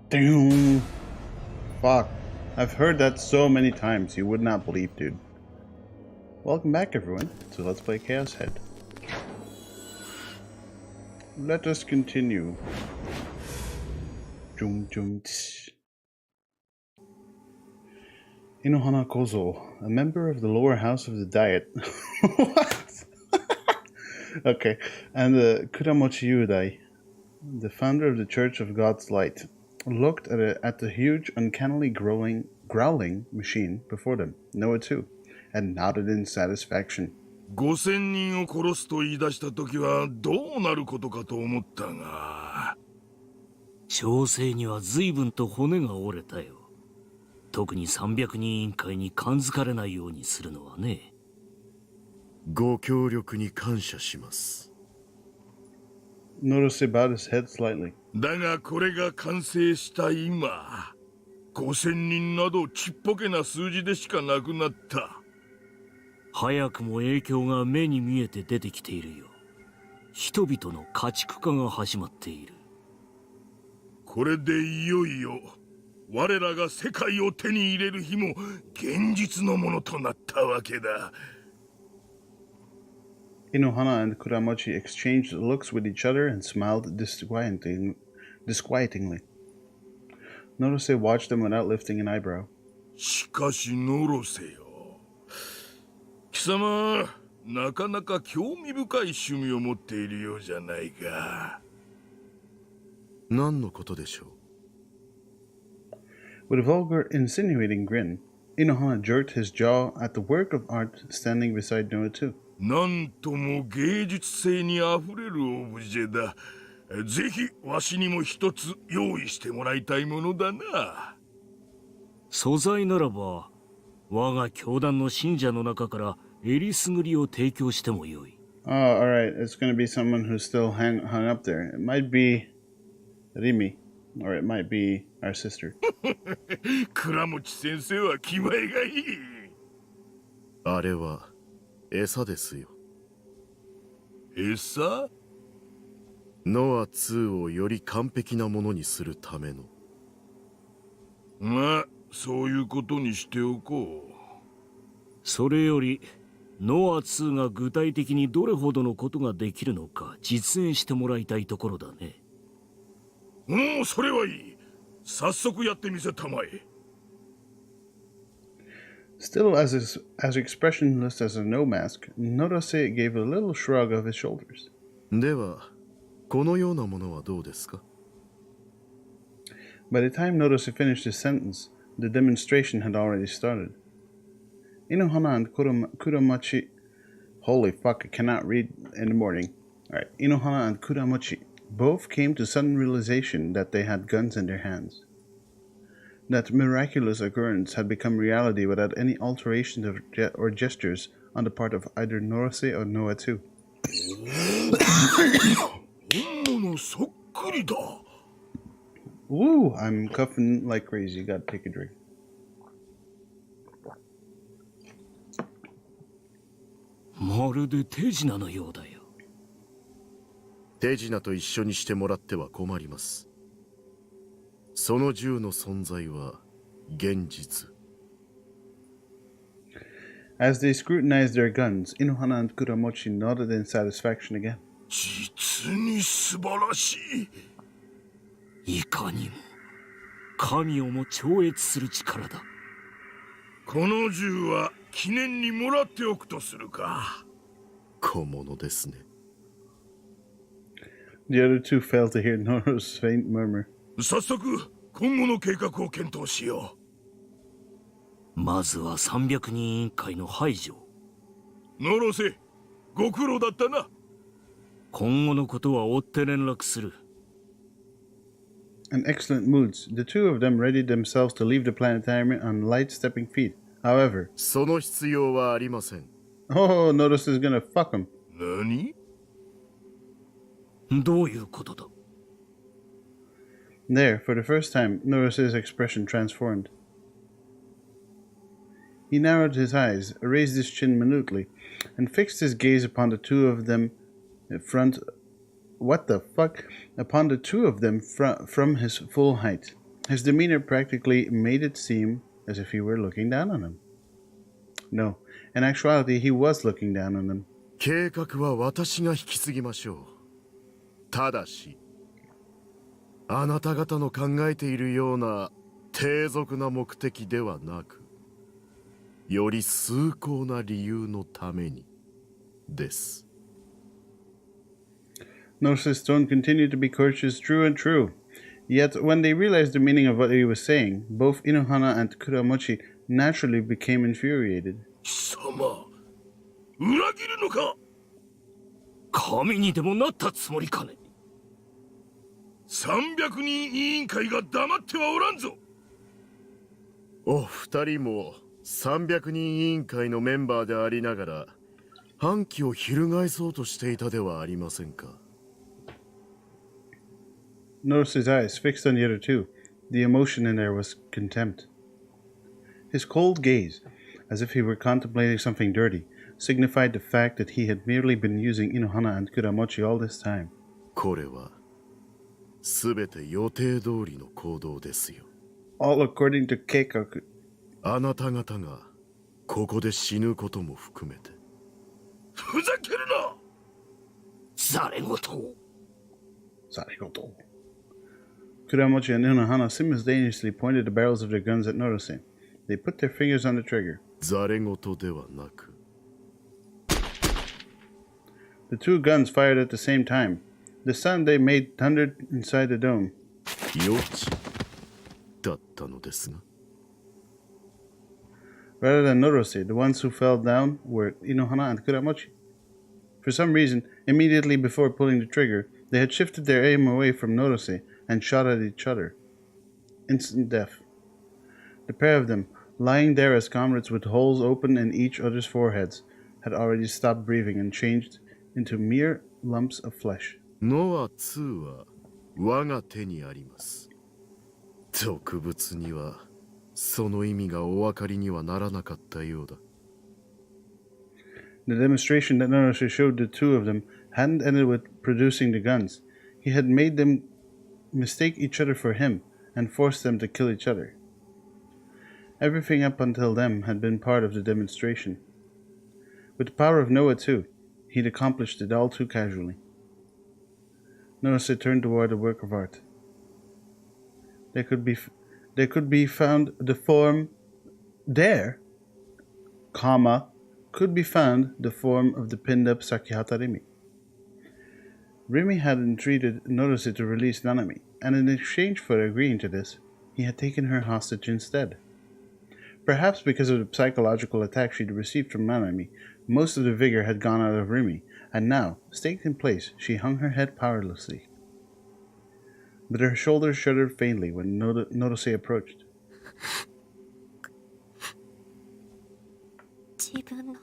Damn. Fuck. I've heard that so many times, you would not believe, dude. Welcome back, everyone, to Let's Play ChäoS Head. Let us continue. Inohana Kozo, a member of the lower house of the Diet. What? Okay. And Kuramochi Yudai, the founder of the Church of God's Light, looked at the huge, uncannily growling machine before them, Noah too, and nodded in satisfaction. 5000人を殺すと言い出した時はどうなることかと思ったが。調整には随分と骨が折れたよ。特に300人委員会に感づかれないようにするのはね。ご協力に感謝します。Notice bowed his head slightly. だがこれが完成した今、5000人などちっぽけな数字でしかなくなった。早くも影響が目に見えて出てきているよ。人々の家畜化が始まっている。これでいよいよ我らが世界を手に入れる日も現実のものとなったわけだ。Inohana and Kuramochi exchanged looks with each other and smiled disquietingly. Norose watched them without lifting an eyebrow. しかしノロセよ。貴様、なかなか興味深い趣味を持っているようじゃないか。何のことでしょう? With a vulgar, insinuating grin, Inohana jerked his jaw at the work of art standing beside Noah too. なんとも芸術性にあふれるオブジェだ。ぜひわしにも一つ用意してもらいたいものだな。素材ならば、我が教団の信者の中からえりすぐりを提供してもよい。Oh, alright. It's going to be someone who's still hung up there. It might be Rimi, or it might be our sister. 倉持先生は気前がいい。あれは餌ですよ。餌？ノア2をより完璧なものにするための。まあ、そういうことにしておこう。それより、ノア2が具体的にどれほどのことができるのか実演してもらいたいところだね。もうそれはいい。早速やってみせたまえ。Still as expressionless as a no mask, Norose gave a little shrug of his shoulders. では、このようなものはどうですか? By the time Norose finished his sentence, the demonstration had already started. Inohana and Kuramachi... Holy fuck, I cannot read in the morning. Alright, Inohana and Kuramochi both came to sudden realization that they had guns in their hands. That miraculous occurrence had become reality without any alterations or gestures on the part of either Norose or Noah too. 本物そっくりだ。 Woo! I'm coughing like crazy. Gotta take a drink. まるで手品のようだよ。手品と一緒にしてもらっては困ります。その銃の存在は現実。As they scrutinized their guns, Inohana and Kuramochi nodded in satisfaction again. 実に素晴らしい。いかにも神をも超越する力だ。この銃は記念にもらっておくとするか。小物ですね。The other two failed to hear Noro's faint murmur. 早速今後の計画を検討しよう。まずは300人委員会の排除。ノロセ、ご苦労だったな。今後のことは追って連絡する。In excellent moods, the two of them readied themselves to leave the planetarium on light stepping feet. However, その必要はありません。Oh, Notice is gonna fuck him. 何？どういうことだ? There, for the first time, Notice's expression transformed. He narrowed his eyes, raised his chin minutely, and fixed his gaze upon the two of them from his full height. His demeanor practically made it seem as if he were looking down on him. No, in actuality, he was looking down on them. 計画は私が引き継ぎましょう。ただし、あなた方の考えているような低俗な目的ではなく、より崇高な理由のためにです。Notice's tone continued to be courteous, true and true. Yet, when they realized the meaning of what he was saying, both Inohana and Kuramochi naturally became infuriated. 貴様、裏切るのか。神にでもなったつもりかね。300人委員会が黙ってはおらんぞ。お二人も300人委員会のメンバーでありながら、反旗を翻そうとしていたではありませんか。Notice's eyes fixed on the other two. The emotion in there was contempt. His cold gaze, as if he were contemplating something dirty, signified the fact that he had merely been using Inohana and Kuramochi all this time. これはすべて予定通りの行動ですよ。All according to Keikaku. あなた方がここで死ぬことも含めて。ふざけるな。ざれ事。Sarigoto. Kuramochi and Inohana simultaneously pointed the barrels of their guns at Norose. They put their fingers on the trigger. ざれ事ではなく。The two guns fired at the same time. The sound they made thundered inside the dome. 予知だったのですが。Rather than Norose, the ones who fell down were Inohana and Kuramochi. For some reason, immediately before pulling the trigger, they had shifted their aim away from Norose and shot at each other. Instant death. The pair of them, lying there as comrades with holes open in each other's foreheads, had already stopped breathing and changed into mere lumps of flesh. ノア2は我が手にあります。俗物にはその意味がお分かりにはならなかったようだ。The demonstration that Norose showed the two of them hadn't ended with producing the guns. He had made them mistake each other for him and forced them to kill each other. Everything up until then had been part of the demonstration. With the power of Noah too, he'd accomplished it all too casually. Norose turned toward the work of art. There could be found the form there, comma, could be found the form of the pinned-up Sakihata Rimi. Rimi had entreated Norose to release Nanami, and in exchange for agreeing to this, he had taken her hostage instead. Perhaps because of the psychological attack she'd received from Nanami, most of the vigor had gone out of Rimi, and now, staked in place, she hung her head powerlessly. But her shoulders shuddered faintly when Norose approached. 自分の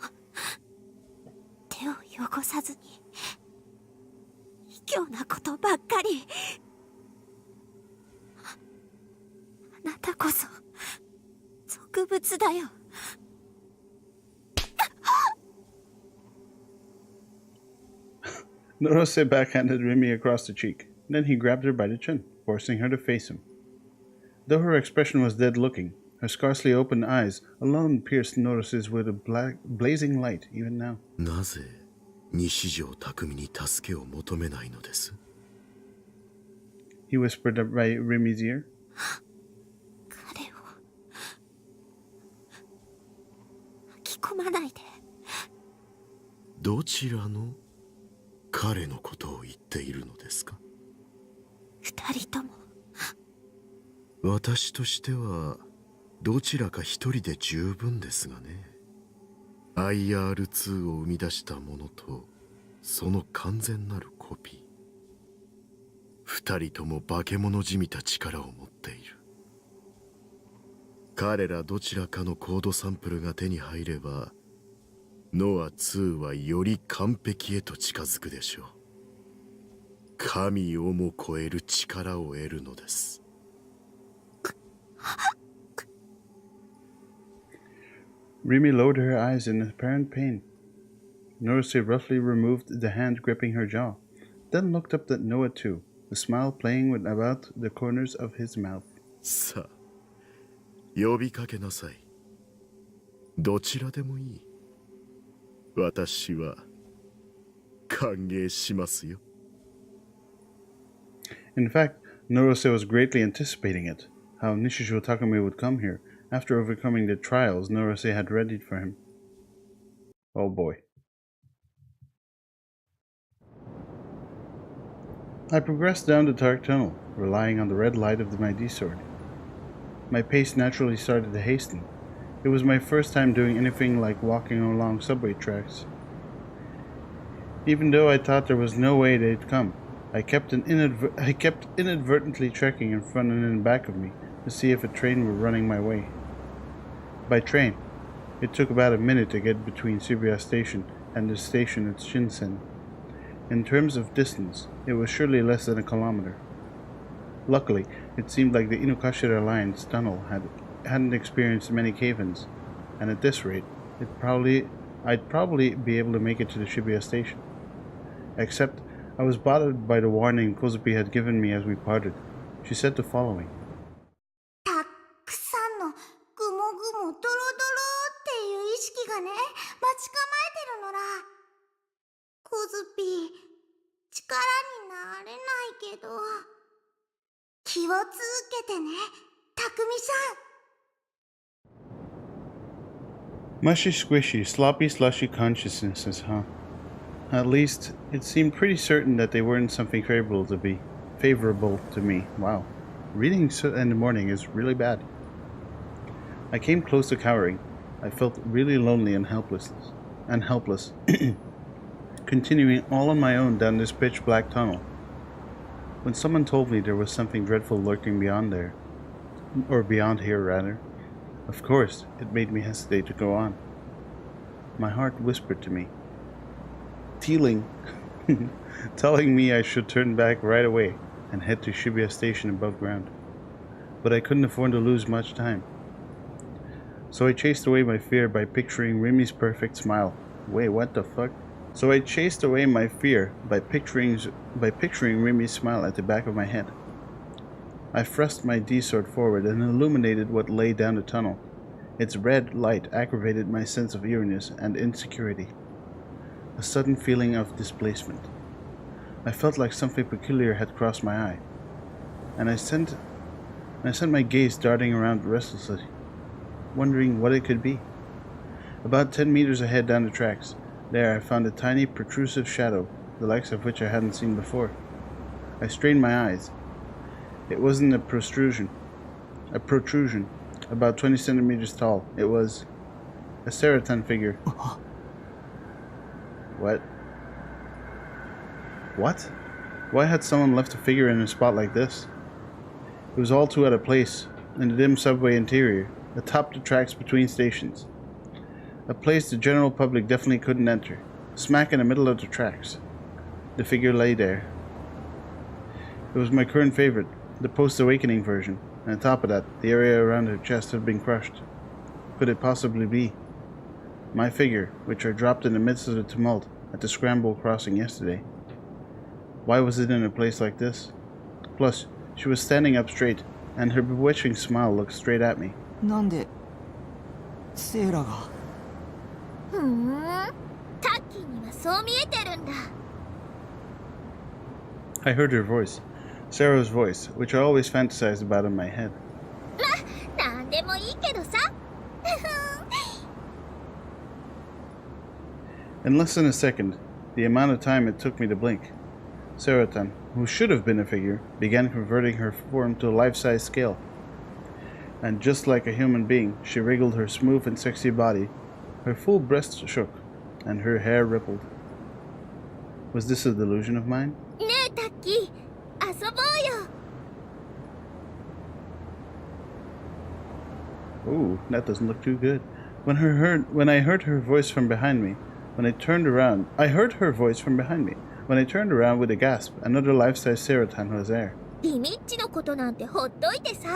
手を汚さずに卑怯なことばっかり。あなたこそ俗物だよ。Norose backhanded Rimi across the cheek. Then he grabbed her by the chin, forcing her to face him. Though her expression was dead-looking, her scarcely opened eyes alone pierced Norose's with a blazing light even now. なぜ西条匠に助けを求めないのです？ He whispered up by Rimi's ear. 彼を巻き込まないで。どちらの彼のことを言っているのですか？二人とも。私としてはどちらか一人で十分ですがね。IR2 を生み出したものとその完全なるコピー。二人とも化け物じみた力を持っている。彼らどちらかのコードサンプルが手に入れば、ノア2はより完璧へと近づくでしょう。神をも超える力を得るのです。Rimi lowered her eyes in apparent pain. Norose roughly removed the hand gripping her jaw, then looked up at Noah too, a smile playing about the corners of his mouth. さあ、呼びかけなさい。どちらでもいい。私は歓迎しますよ。In fact, Norose was greatly anticipating it, how Nishisho Takumi would come here, after overcoming the trials Norose had readied for him. Oh boy. I progressed down the dark tunnel, relying on the red light of my D-sword. My pace naturally started to hasten. It was my first time doing anything like walking along subway tracks. Even though I thought there was no way they'd come, I kept inadvertently checking in front and in back of me to see if a train were running my way. By train, it took about a minute to get between Shibuya Station and the station at Shinsen. In terms of distance, it was surely less than a kilometer. Luckily, it seemed like the Inukashira Line's tunnel hadn't experienced many cave-ins, and at this rate, I'd probably be able to make it to the Shibuya Station. Except, I was bothered by the warning Kozupi had given me as we parted. She said the following. たくさんのぐもぐもドロドロっていう意識がね、待ち構えてるのら。コズピ、力になれないけど、気をつけてね、たくみさん。 Mushy squishy, sloppy slushy consciousnesses, huh? At least, it seemed pretty certain that they weren't something favorable to me. Wow. Reading in the morning is really bad. I came close to cowering. I felt really lonely and helpless. Continuing all on my own down this pitch black tunnel. When someone told me there was something dreadful lurking beyond here rather, of course, it made me hesitate to go on. My heart whispered to me, telling me I should turn back right away and head to Shibuya Station above ground. But I couldn't afford to lose much time. So I chased away my fear by picturing Rimi's perfect smile. Wait, what the fuck? So I chased away my fear by picturing Rimi's smile at the back of my head. I thrust my D-sword forward and illuminated what lay down the tunnel. Its red light aggravated my sense of eeriness and insecurity. A sudden feeling of displacement. I felt like something peculiar had crossed my eye, and I sent my gaze darting around restlessly, wondering what it could be. About 10 meters ahead down the tracks, there I found a tiny protrusive shadow, the likes of which I hadn't seen before. I strained my eyes. It wasn't a protrusion, about 20 centimeters tall. It was a Ch.10 figure. What? Why had someone left a figure in a spot like this? It was all too out of place, in the dim subway interior, atop the tracks between stations. A place the general public definitely couldn't enter, smack in the middle of the tracks. The figure lay there. It was my current favorite, the post-awakening version, and on top of that, the area around her chest had been crushed. Could it possibly be my figure, which I dropped in the midst of the tumult at the scramble crossing yesterday? Why was it in a place like this? Plus, she was standing up straight, and her bewitching smile looked straight at me. なんでセイラがふーん、タッキーにはそう見えてるんだ。I heard her voice, Sarah's voice, which I always fantasized about in my head. なんでもいいけどさ。In less than a second, the amount of time it took me to blink, Ch.10, who should have been a figure, began converting her form to a life-size scale. And just like a human being, she wriggled her smooth and sexy body. Her full breast shook, and her hair rippled. Was this a delusion of mine? ねえタッキー、遊ぼうよ。 Ooh, that doesn't look too good. When I heard her voice from behind me, when I turned around with a gasp, another life-size Ch.10 was there. リミッチのことなんてほっといてさ。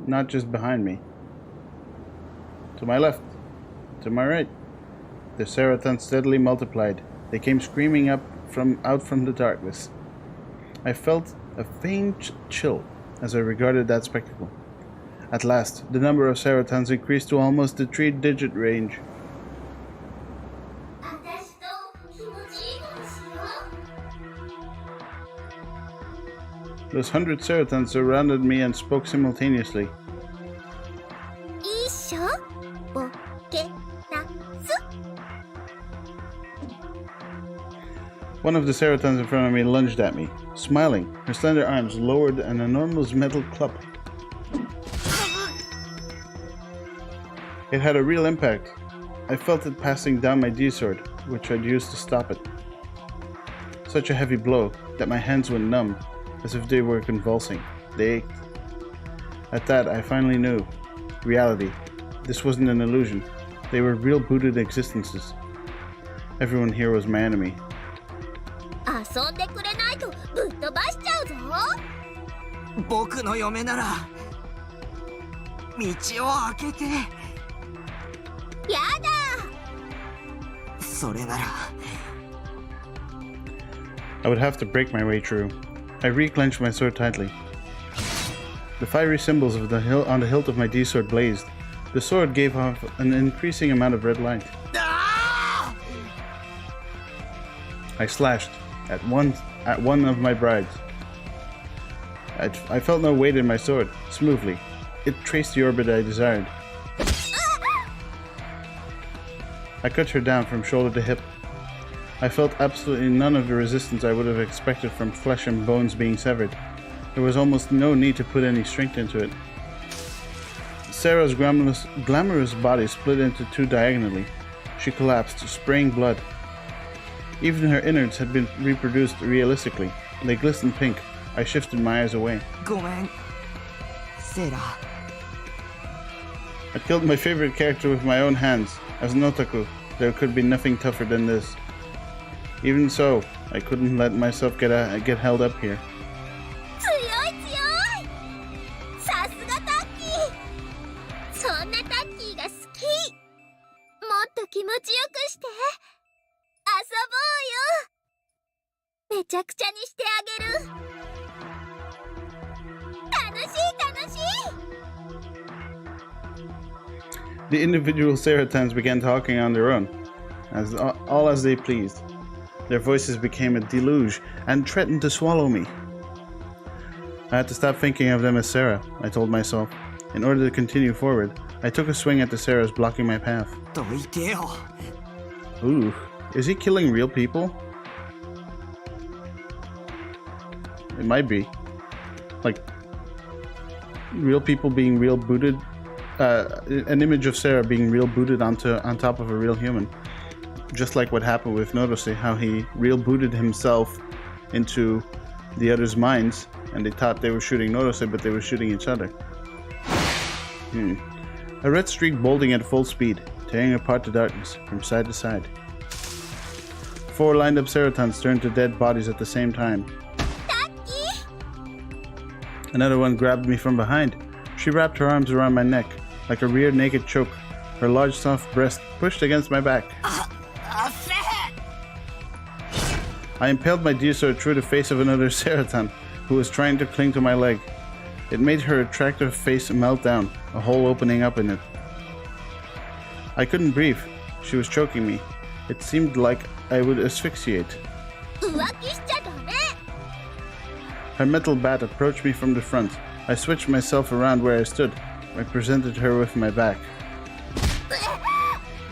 Not just behind me. To my left. To my right. The Ch.10 steadily multiplied. They came screaming out from the darkness. I felt a faint chill as I regarded that spectacle. At last, the number of Seratons increased to almost the 3-digit range. 私と気持ちいいことしよう。 Those 100 Seratons surrounded me and spoke simultaneously. いっしょぼけなす。 One of the Seratons in front of me lunged at me, smiling. Her slender arms lowered an enormous metal club. It had a real impact. I felt it passing down my D-sword, which I'd used to stop it. Such a heavy blow that my hands went numb, as if they were convulsing. They ached. At that, I finally knew. Reality. This wasn't an illusion. They were real booted existences. Everyone here was my enemy. 遊んでくれないとぶっ飛ばしちゃうぞ。僕の嫁なら道を開けて。やだ。それなら I would have to break my way through. I reclenched my sword tightly. The fiery symbols of the on the hilt of my D-sword blazed. The sword gave off an increasing amount of red light. I slashed at one of my brides. I felt no weight in my sword. Smoothly, it traced the orbit I desired. I cut her down from shoulder to hip. I felt absolutely none of the resistance I would have expected from flesh and bones being severed. There was almost no need to put any strength into it. Sarah's glamorous body split into two diagonally. She collapsed, spraying blood. Even her innards had been reproduced realistically. They glistened pink. I shifted my eyes away. ごめんセイラ。 I killed my favorite character with my own hands. As an otaku, there could be nothing tougher than this. Even so, I couldn't let myself get held up here. 強い強い。さすがタッキー。そんなタッキーが好き。もっと気持ちよくして。遊ぼうよ。めちゃくちゃにしてあげる。楽しい楽しい。 The individual Seratons began talking on their own, all as they pleased. Their voices became a deluge and threatened to swallow me. I had to stop thinking of them as Sarah, I told myself. In order to continue forward, I took a swing at the Sarahs blocking my path. どいてよ。 Ooh, is he killing real people? It might be. Like, real people being real booted. An image of Sarah being real booted on top of a real human. Just like what happened with Norose, how he real booted himself into the others' minds, and they thought they were shooting Norose, but they were shooting each other. A red streak bolting at full speed, tearing apart the darkness from side to side. 4 lined-up Seratons turned to dead bodies at the same time. Another one grabbed me from behind. She wrapped her arms around my neck, like a rear naked choke, her large soft breast pushed against my back. I impaled my D-sword through the face of another Seraton, who was trying to cling to my leg. It made her attractive face melt down, a hole opening up in it. I couldn't breathe. She was choking me. It seemed like I would asphyxiate. 浮気しちゃダメ。 Her metal bat approached me from the front. I switched myself around where I stood. I presented her with my back.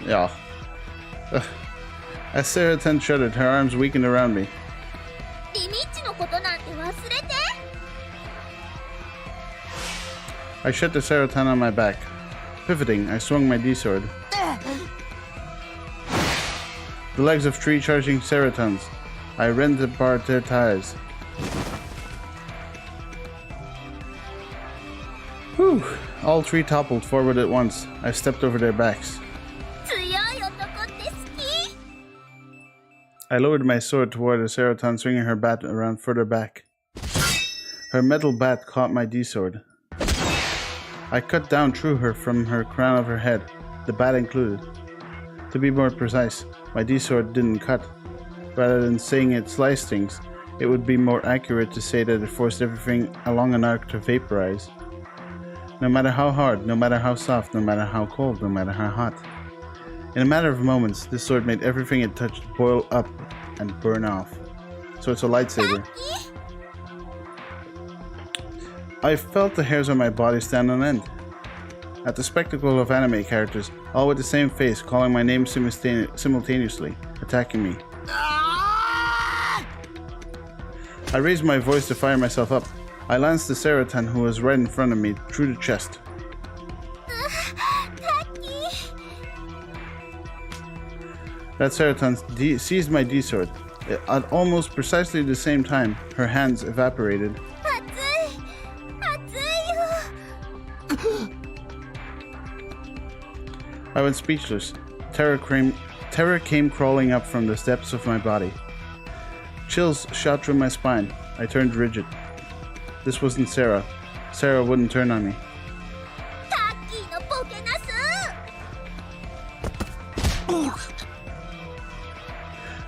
Yeah. As Sarah-10 shuddered, her arms weakened around me. リミッチのことなんて忘れて。 I shut the Sarah-10 on my back. Pivoting, I swung my D-sword. The legs of 3 charging Seratons. I rent apart their ties. Whew. All 3 toppled forward at once. I stepped over their backs. 強い男って好き。 I lowered my sword toward a Seraton, swinging her bat around further back. Her metal bat caught my D-sword. I cut down through her from her crown of her head, the bat included. To be more precise, my D-sword didn't cut. Rather than saying it sliced things, it would be more accurate to say that it forced everything along an arc to vaporize. No matter how hard, no matter how soft, no matter how cold, no matter how hot. In a matter of moments, this sword made everything it touched boil up and burn off. So it's a lightsaber. I felt the hairs on my body stand on end. At the spectacle of anime characters, all with the same face, calling my name simultaneously, attacking me. I raised my voice to fire myself up. I lanced the Ch.10, who was right in front of me, through the chest. That Ch.10 seized my D-sword. At almost precisely the same time, her hands evaporated. I went speechless. Terror came crawling up from the depths of my body. Chills shot through my spine. I turned rigid. This wasn't Sarah. Sarah wouldn't turn on me.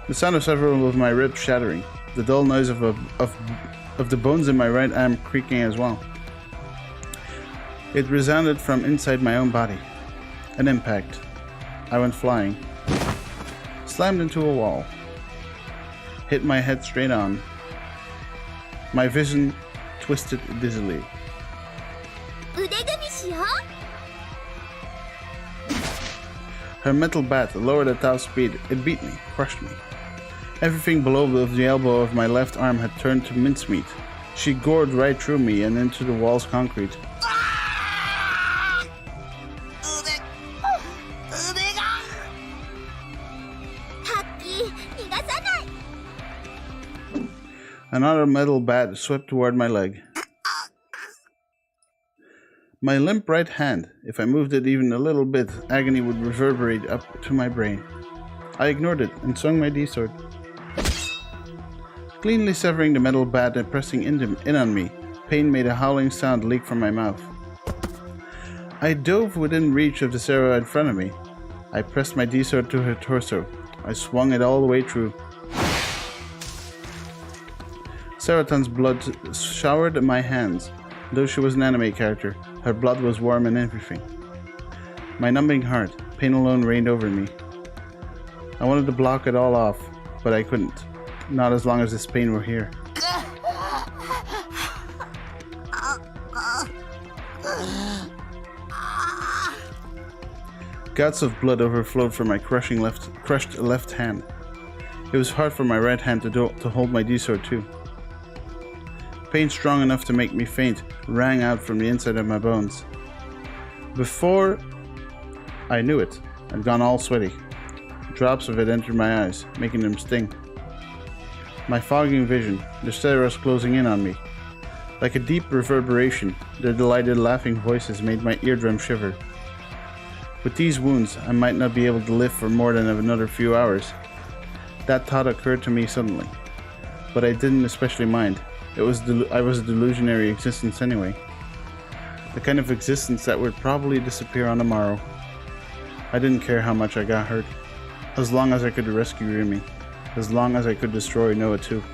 The sound of several of my ribs shattering. The dull noise of the bones in my right arm creaking as well. It resounded from inside my own body. An impact. I went flying. Slammed into a wall. Hit my head straight on. My vision twisted dizzily. Her metal bat lowered at top speed. It beat me, crushed me. Everything below the elbow of my left arm had turned to mincemeat. She gored right through me and into the wall's concrete. Another metal bat swept toward my leg. My limp right hand, if I moved it even a little bit, agony would reverberate up to my brain. I ignored it and swung my D-sword. Cleanly severing the metal bat and pressing in on me, pain made a howling sound leak from my mouth. I dove within reach of the Sarah in front of me. I pressed my D-sword to her torso. I swung it all the way through. Ch.10's blood showered my hands. Though she was an anime character, her blood was warm and everything. My numbing heart, pain alone reigned over me. I wanted to block it all off, but I couldn't. Not as long as this pain were here. Guts of blood overflowed from my crushed left hand. It was hard for my right hand to hold my D-sword too. Pain strong enough to make me faint rang out from the inside of my bones. Before I knew it, I'd gone all sweaty. Drops of it entered my eyes, making them sting. My fogging vision, the stairs closing in on me. Like a deep reverberation, their delighted laughing voices made my eardrum shiver. With these wounds, I might not be able to live for more than another few hours. That thought occurred to me suddenly, but I didn't especially mind. I was a delusionary existence anyway. The kind of existence that would probably disappear on the morrow. I didn't care how much I got hurt, as long as I could rescue Remy, as long as I could destroy Noah too.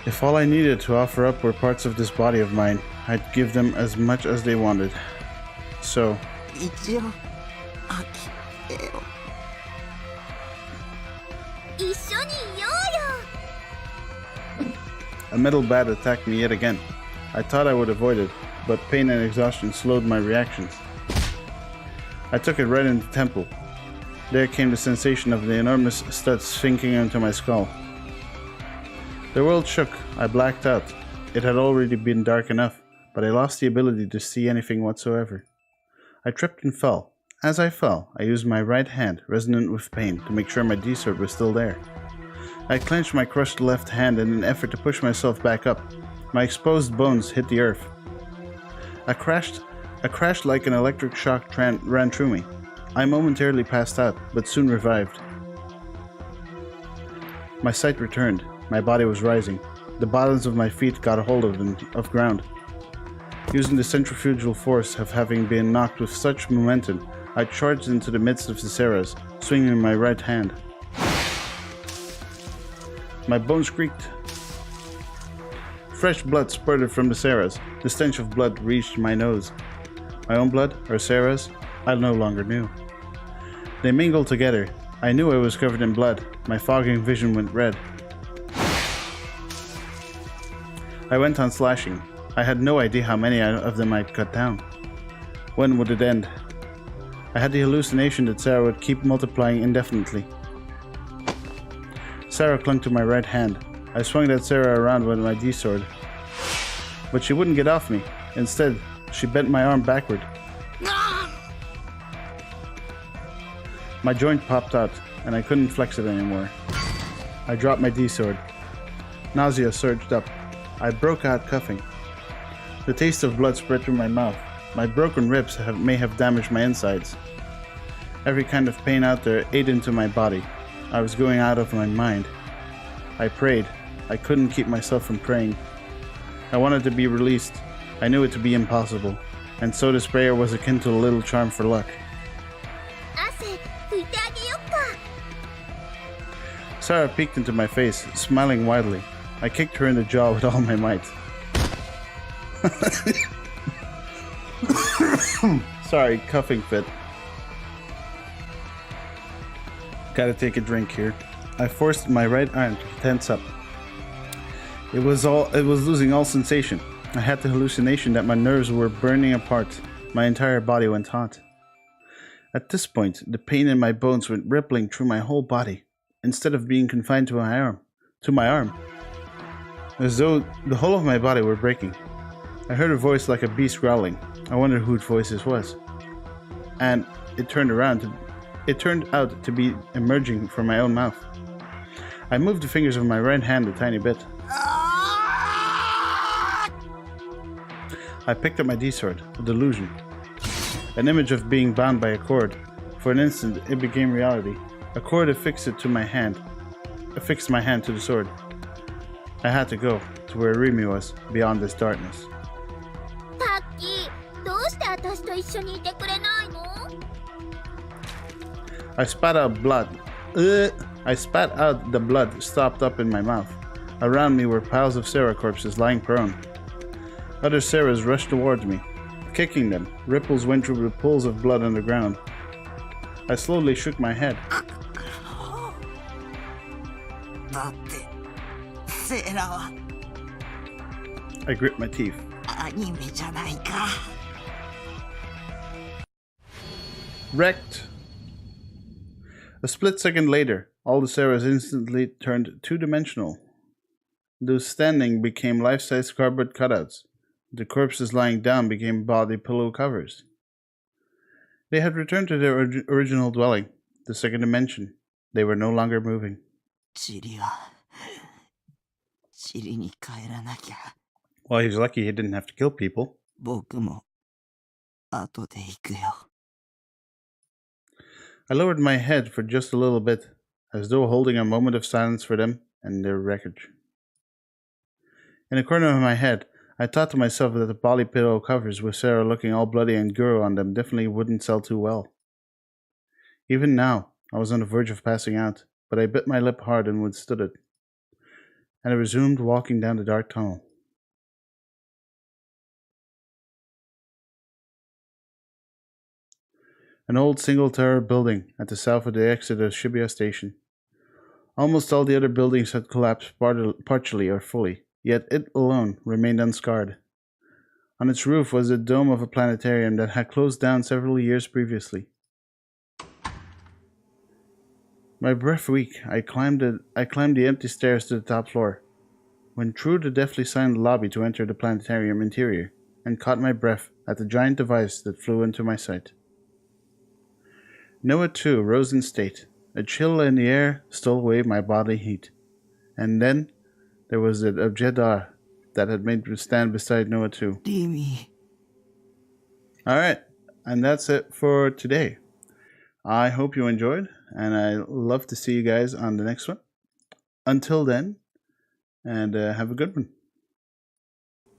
If all I needed to offer up were parts of this body of mine, I'd give them as much as they wanted. So... A metal bat attacked me yet again. I thought I would avoid it, but pain and exhaustion slowed my reactions. I took it right in the temple. There came the sensation of the enormous stud sinking into my skull. The world shook. I blacked out. It had already been dark enough, but I lost the ability to see anything whatsoever. I tripped and fell. As I fell, I used my right hand, resonant with pain, to make sure my D-sword was still there. I clenched my crushed left hand in an effort to push myself back up. My exposed bones hit the earth. A crash like an electric shock ran through me. I momentarily passed out, but soon revived. My sight returned. My body was rising. The bottoms of my feet got a hold of ground. Using the centrifugal force of having been knocked with such momentum, I charged into the midst of the Sarahs, swinging my right hand. My bones creaked. Fresh blood spurted from the Sarahs. The stench of blood reached my nose. My own blood, or Sarah's, I no longer knew. They mingled together. I knew I was covered in blood. My fogging vision went red. I went on slashing. I had no idea how many of them I'd cut down. When would it end? I had the hallucination that Sarah would keep multiplying indefinitely. Sarah clung to my right hand. I swung that Sarah around with my D-sword. But she wouldn't get off me. Instead, she bent my arm backward. My joint popped out, and I couldn't flex it anymore. I dropped my D-sword. Nausea surged up. I broke out coughing. The taste of blood spread through my mouth. My broken ribs may have damaged my insides. Every kind of pain out there ate into my body. I was going out of my mind. I prayed. I couldn't keep myself from praying. I wanted to be released. I knew it to be impossible. And so this prayer was akin to a little charm for luck. Sarah peeked into my face, smiling widely. I kicked her in the jaw with all my might. Sorry, coughing fit. Gotta take a drink here. I forced my right arm to tense up. It was losing all sensation. I had the hallucination that my nerves were burning apart. My entire body went hot. At this point, the pain in my bones went rippling through my whole body, instead of being confined to my arm. As though the whole of my body were breaking. I heard a voice like a beast growling. I wondered whose voice this was. And it turned out to be emerging from my own mouth. I moved the fingers of my right hand a tiny bit. I picked up my D-sword, a delusion. An image of being bound by a cord. For an instant, it became reality. A cord affixed my hand to the sword. I had to go to where Rimi was, beyond this darkness. I spat out blood. I spat out the blood stopped up in my mouth. Around me were piles of Sarah corpses lying prone. Other Sarahs rushed towards me. Kicking them, ripples went through the pools of blood on the ground. I slowly shook my head. I gripped my teeth. Wrecked. A split second later, all the Sarahs instantly turned two-dimensional. Those standing became life-size cardboard cutouts. The corpses lying down became body pillow covers. They had returned to their original dwelling, the second dimension. They were no longer moving. Well, he's lucky he didn't have to kill people. I lowered my head for just a little bit, as though holding a moment of silence for them and their wreckage. In a corner of my head, I thought to myself that the body pillow covers with Sarah looking all bloody and guru on them definitely wouldn't sell too well. Even now, I was on the verge of passing out, but I bit my lip hard and withstood it. And I resumed walking down the dark tunnel. An old single-tower building at the south of the exit of Shibuya Station. Almost all the other buildings had collapsed partially or fully, yet it alone remained unscarred. On its roof was the dome of a planetarium that had closed down several years previously. My breath weak, I climbed the empty stairs to the top floor, went through the deftly signed lobby to enter the planetarium interior, and caught my breath at the giant device that flew into my sight. Noah, too, rose in state. A chill in the air stole away my bodily heat. And then there was the Jeddah that had made me stand beside Noah, too. Alright, and that's it for today. I hope you enjoyed, and I love to see you guys on the next one. Until then, and have a good one.